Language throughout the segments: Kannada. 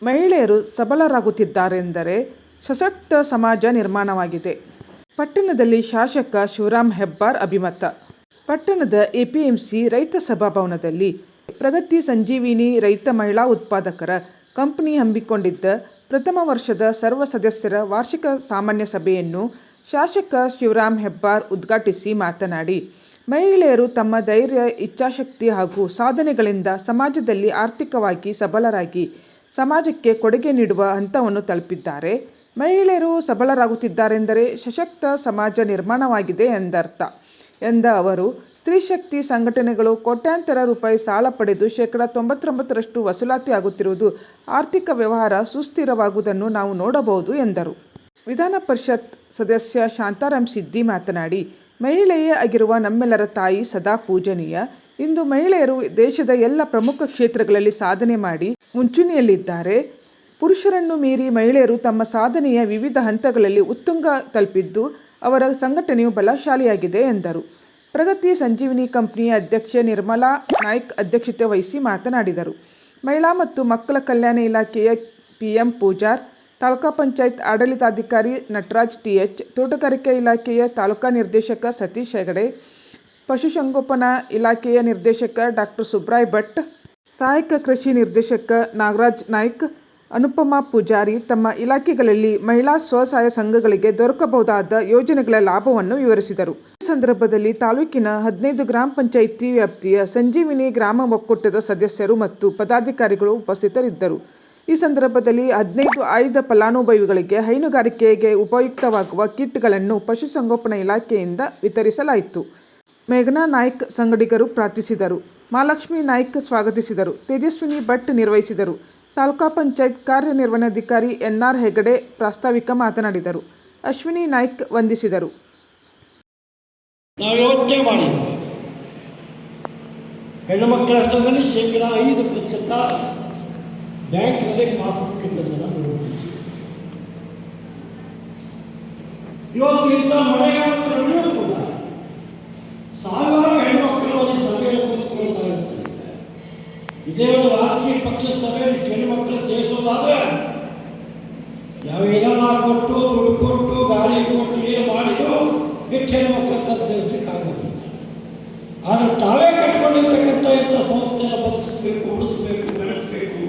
ಮಹಿಳೆಯರು ಸಬಲರಾಗುತ್ತಿದ್ದಾರೆಂದರೆ ಸಶಕ್ತ ಸಮಾಜ ನಿರ್ಮಾಣವಾಗಿದೆ. ಪಟ್ಟಣದಲ್ಲಿ ಶಾಸಕ ಶಿವರಾಮ್ ಹೆಬ್ಬಾರ್ ಅಭಿಮತ. ಪಟ್ಟಣದ ಎಪಿಎಂಸಿ ರೈತ ಸಭಾಭವನದಲ್ಲಿ ಪ್ರಗತಿ ಸಂಜೀವಿನಿ ರೈತ ಮಹಿಳಾ ಉತ್ಪಾದಕರ ಕಂಪನಿ ಹಮ್ಮಿಕೊಂಡಿದ್ದ ಪ್ರಥಮ ವರ್ಷದ ಸರ್ವ ಸದಸ್ಯರ ವಾರ್ಷಿಕ ಸಾಮಾನ್ಯ ಸಭೆಯನ್ನು ಶಾಸಕ ಶಿವರಾಮ್ ಹೆಬ್ಬಾರ್ ಉದ್ಘಾಟಿಸಿ ಮಾತನಾಡಿ, ಮಹಿಳೆಯರು ತಮ್ಮ ಧೈರ್ಯ, ಇಚ್ಛಾಶಕ್ತಿ ಹಾಗೂ ಸಾಧನೆಗಳಿಂದ ಸಮಾಜದಲ್ಲಿ ಆರ್ಥಿಕವಾಗಿ ಸಬಲರಾಗಿ ಸಮಾಜಕ್ಕೆ ಕೊಡುಗೆ ನೀಡುವ ಹಂತವನ್ನು ತಲುಪಿದ್ದಾರೆ. ಮಹಿಳೆಯರು ಸಬಲರಾಗುತ್ತಿದ್ದಾರೆಂದರೆ ಸಶಕ್ತ ಸಮಾಜ ನಿರ್ಮಾಣವಾಗಿದೆ ಎಂದರ್ಥ ಎಂದ ಅವರು, ಸ್ತ್ರೀಶಕ್ತಿ ಸಂಘಟನೆಗಳು ಕೋಟ್ಯಾಂತರ ರೂಪಾಯಿ ಸಾಲ ಪಡೆದು ಶೇಕಡಾ 99% ವಸೂಲಾತಿ ಆಗುತ್ತಿರುವುದು ಆರ್ಥಿಕ ವ್ಯವಹಾರ ಸುಸ್ಥಿರವಾಗುವುದನ್ನು ನಾವು ನೋಡಬಹುದು ಎಂದರು. ವಿಧಾನ ಪರಿಷತ್ ಸದಸ್ಯ ಶಾಂತಾರಾಮ್ ಸಿದ್ದಿ ಮಾತನಾಡಿ, ಮಹಿಳೆಯೇ ಆಗಿರುವ ನಮ್ಮೆಲ್ಲರ ತಾಯಿ ಸದಾ ಪೂಜನೀಯ. ಇಂದು ಮಹಿಳೆಯರು ದೇಶದ ಎಲ್ಲ ಪ್ರಮುಖ ಕ್ಷೇತ್ರಗಳಲ್ಲಿ ಸಾಧನೆ ಮಾಡಿ ಮುಂಚೂಣಿಯಲ್ಲಿದ್ದಾರೆ. ಪುರುಷರನ್ನು ಮೀರಿ ಮಹಿಳೆಯರು ತಮ್ಮ ಸಾಧನೆಯ ವಿವಿಧ ಹಂತಗಳಲ್ಲಿ ಉತ್ತುಂಗ ತಲುಪಿದ್ದು ಅವರ ಸಂಘಟನೆಯು ಬಲಶಾಲಿಯಾಗಿದೆ ಎಂದರು. ಪ್ರಗತಿ ಸಂಜೀವಿನಿ ಕಂಪನಿಯ ಅಧ್ಯಕ್ಷೆ ನಿರ್ಮಲಾ ನಾಯ್ಕ್ ಅಧ್ಯಕ್ಷತೆ ವಹಿಸಿ ಮಾತನಾಡಿದರು. ಮಹಿಳಾ ಮತ್ತು ಮಕ್ಕಳ ಕಲ್ಯಾಣ ಇಲಾಖೆಯ ಪಿಎಂ ಪೂಜಾರ್, ತಾಲೂಕಾ ಪಂಚಾಯತ್ ಆಡಳಿತಾಧಿಕಾರಿ ನಟರಾಜ್ ಟಿಎಚ್, ತೋಟಗಾರಿಕೆ ಇಲಾಖೆಯ ತಾಲೂಕಾ ನಿರ್ದೇಶಕ ಸತೀಶ್ ಹೆಗಡೆ, ಪಶುಸಂಗೋಪನಾ ಇಲಾಖೆಯ ನಿರ್ದೇಶಕ ಡಾಕ್ಟರ್ ಸುಬ್ರಾಯ್ ಭಟ್, ಸಹಾಯಕ ಕೃಷಿ ನಿರ್ದೇಶಕ ನಾಗರಾಜ್ ನಾಯ್ಕ್, ಅನುಪಮಾ ಪೂಜಾರಿ ತಮ್ಮ ಇಲಾಖೆಗಳಲ್ಲಿ ಮಹಿಳಾ ಸ್ವಸಹಾಯ ಸಂಘಗಳಿಗೆ ದೊರಕಬಹುದಾದ ಯೋಜನೆಗಳ ಲಾಭವನ್ನು ವಿವರಿಸಿದರು. ಈ ಸಂದರ್ಭದಲ್ಲಿ ತಾಲೂಕಿನ 15 ಗ್ರಾಮ ಪಂಚಾಯಿತಿ ವ್ಯಾಪ್ತಿಯ ಸಂಜೀವಿನಿ ಗ್ರಾಮ ಒಕ್ಕೂಟದ ಸದಸ್ಯರು ಮತ್ತು ಪದಾಧಿಕಾರಿಗಳು ಉಪಸ್ಥಿತರಿದ್ದರು. ಈ ಸಂದರ್ಭದಲ್ಲಿ 15 ಆಯ್ದ ಫಲಾನುಭವಿಗಳಿಗೆ ಹೈನುಗಾರಿಕೆಗೆ ಉಪಯುಕ್ತವಾಗುವ ಕಿಟ್ಗಳನ್ನು ಪಶುಸಂಗೋಪನಾ ಇಲಾಖೆಯಿಂದ ವಿತರಿಸಲಾಯಿತು. ಮೇಘನಾ ನಾಯ್ಕ್ ಸಂಗಡಿಗರು ಪ್ರಾರ್ಥಿಸಿದರು. ಮಹಾಲಕ್ಷ್ಮಿ ನಾಯ್ಕ್ ಸ್ವಾಗತಿಸಿದರು. ತೇಜಸ್ವಿನಿ ಭಟ್ ನಿರ್ವಹಿಸಿದರು. ತಾಲೂಕಾ ಪಂಚಾಯತ್ ಕಾರ್ಯನಿರ್ವಹಣಾಧಿಕಾರಿ ಎನ್ಆರ್ ಹೆಗಡೆ ಪ್ರಾಸ್ತಾವಿಕ ಮಾತನಾಡಿದರು. ಅಶ್ವಿನಿ ನಾಯ್ಕ್ ವಂದಿಸಿದರು. ನಾವು ಯೋಚನೆ ಮಾಡಿದ್ದೇವೆ, ಹೆಣ್ಣು ಮಕ್ಕಳ ಹತ್ರದಲ್ಲಿ ಶೇಕಡಾ 5% ಬ್ಯಾಂಕ್ನಲ್ಲಿ ಪಾಸ್ಬುಕ್ ಇದ್ದದನ್ನು ನೋಡ್ತೀವಿ. ಇವತ್ತು ಇಂಥ ಮಳೆಗಾಲದಲ್ಲೂ ಕೂಡ ಸಾವಿರಾರು ಹೆಣ್ಮಕ್ಕಳು ಅಲ್ಲಿ ಸಭೆಯಲ್ಲಿ ಕೂತ್ಕೊಳ್ತಾ ಇರ್ತಾರೆ. ಇದೇ ಒಂದು ರಾಜಕೀಯ ಪಕ್ಷ ಸಭೆಯಲ್ಲಿ ಹೆಣ್ಣುಮಕ್ಕಳು ಸೇರಿಸೋದಾದ್ರೆ ನಾವೇನ ಕೊಟ್ಟು ದುಡ್ಡು ಕೊಟ್ಟು ಗಾಳಿ ಕೊಟ್ಟು ಏನು ಮಾಡಿದ್ರು ಹೆಚ್ಚು ಹೆಣ್ಮಕ್ಳ ಸೇರಿಸಲಿಕ್ಕಾಗೋದು. ಆದರೆ ತಾವೇ ಕಟ್ಕೊಂಡಿರ್ತಕ್ಕಂಥ ಇಂಥ ಸಂಸ್ಥೆಯನ್ನು ಬದುಕಿಸ್ಬೇಕು, ಉಳಿಸ್ಬೇಕು, ಬೆಳೆಸಬೇಕು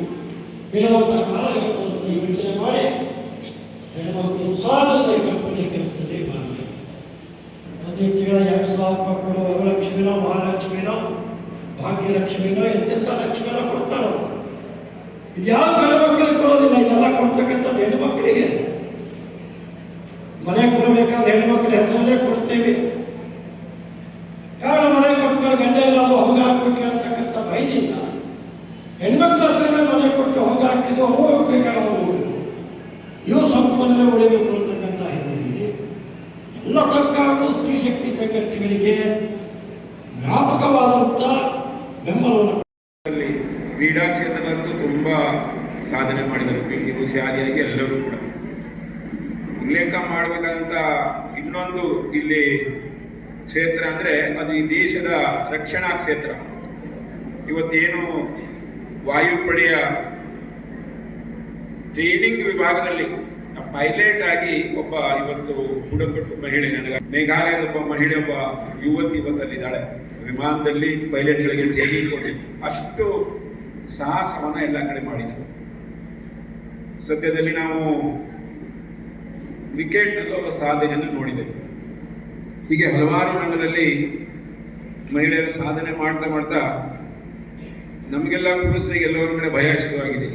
ಹೇಳುವಂಥ ಕಾರ್ಯಕರ್ತರು ಯೋಚನೆ ಮಾಡಿ ಹೆಣ್ಮಕ್ಳು ಉತ್ಸಾಹದಿಂದ ಈ ಕಂಪನಿಯ ಕೆಲಸದಲ್ಲಿ ಭಾಗಿಯಾಗಿದೆ. ಪ್ರತಿ ತಿಂಗಳ 2,000 ರೂಪಾಯಿ ಕೊಡುವ ವರಲಕ್ಷ್ಮಿನೋ, ಮಹಾಲಕ್ಷ್ಮಿನೋ, ಭಾಗ್ಯಲಕ್ಷ್ಮಿನೋ ಎಂತೆಂಥ ಲಕ್ಷ್ಮಿನೋ ಕೊಡ್ತಾರೋ. ಇದ್ಯಾವ ಗಂಡು ಮಕ್ಕಳಿಗೆ ಕೊಡೋದಿಲ್ಲ, ಇದೆಲ್ಲ ಕೊಡ್ತಕ್ಕಂಥದ್ದು ಹೆಣ್ಣು ಮಕ್ಕಳಿಗೆ. ಮನೆ ಕೊಡಬೇಕಾದ ಹೆಣ್ಮಕ್ಳ ಹೆಸರಲ್ಲೇ ಕೊಡ್ತೇವೆ. ಕಾರಣ ಮನೆ ಕೊಟ್ಟು ಗಂಡ ಎಲ್ಲ ಅದು ಹೊಂಗ ಹಾಕ್ಬಿಟ್ಟು ಹೇಳ್ತಕ್ಕಂಥ ಭಯದಿಂದ ಹೆಣ್ಮಕ್ಳ ಹತ್ರನೇ ಮನೆ ಕೊಟ್ಟು ಹೊಂಗ ಹಾಕಿದ್ದು ಹೋಗ್ಬೇಕಾದ ಇವು ಸಂಪನ್ನೆಲ್ಲ ಉಳಿಬೇಕು ಅಂತಕ್ಕಂಥ ಹಿನ್ನೆಲೆಯಲ್ಲಿ ಎಲ್ಲ ಸರ್ಕಾರಗಳು ಸ್ತ್ರೀ ಶಕ್ತಿ ಸಂಘಟನೆಗಳಿಗೆ ವ್ಯಾಪಕವಾದಂಥ ಬೆಂಬಲವನ್ನು. ಕ್ರೀಡಾ ಕ್ಷೇತ್ರದಂತೂ ತುಂಬ ಸಾಧನೆ ಮಾಡಿದರು. ಪಿ.ಟಿ. ಉಷಾ ಆದಿಯಾಗಿ ಎಲ್ಲರೂ ಕೂಡ ಉಲ್ಲೇಖ ಮಾಡಬೇಕಾದಂಥ ಇನ್ನೊಂದು ಇಲ್ಲಿ ಕ್ಷೇತ್ರ ಅಂದರೆ ಅದು ಈ ದೇಶದ ರಕ್ಷಣಾ ಕ್ಷೇತ್ರ. ಇವತ್ತೇನು ವಾಯುಪಡೆಯ ಟ್ರೈನಿಂಗ್ ವಿಭಾಗದಲ್ಲಿ ಪೈಲಟ್ ಆಗಿ ಒಬ್ಬ ಇವತ್ತು ಹುಡುಗಟ್ಟು ಮಹಿಳೆ, ನನಗೆ ಮೇಘಾಲಯದ ಒಬ್ಬ ಮಹಿಳೆ, ಒಬ್ಬ ಯುವತಿ ಇವತ್ತಲ್ಲಿದ್ದಾಳೆ. ವಿಮಾನದಲ್ಲಿ ಪೈಲಟ್ಗಳಿಗೆ ಟ್ರೈನಿಂಗ್ ಕೊಟ್ಟಿದ್ದು ಅಷ್ಟು ಸಾಹಸವನ್ನು ಎಲ್ಲ ಕಡೆ ಮಾಡಿದ್ದಾರೆ. ಸದ್ಯದಲ್ಲಿ ನಾವು ಕ್ರಿಕೆಟ್ನಲ್ಲೂ ಅವರ ಸಾಧನೆಯನ್ನು ನೋಡಿದ್ದೇವೆ. ಹೀಗೆ ಹಲವಾರು ರಂಗದಲ್ಲಿ ಮಹಿಳೆಯರು ಸಾಧನೆ ಮಾಡ್ತಾ ಮಾಡ್ತಾ ನಮಗೆಲ್ಲ ಪುರುಷರಿಗೆ ಎಲ್ಲರ ಕಡೆ ಭಯ ಶುರುವಾಗಿದೆ.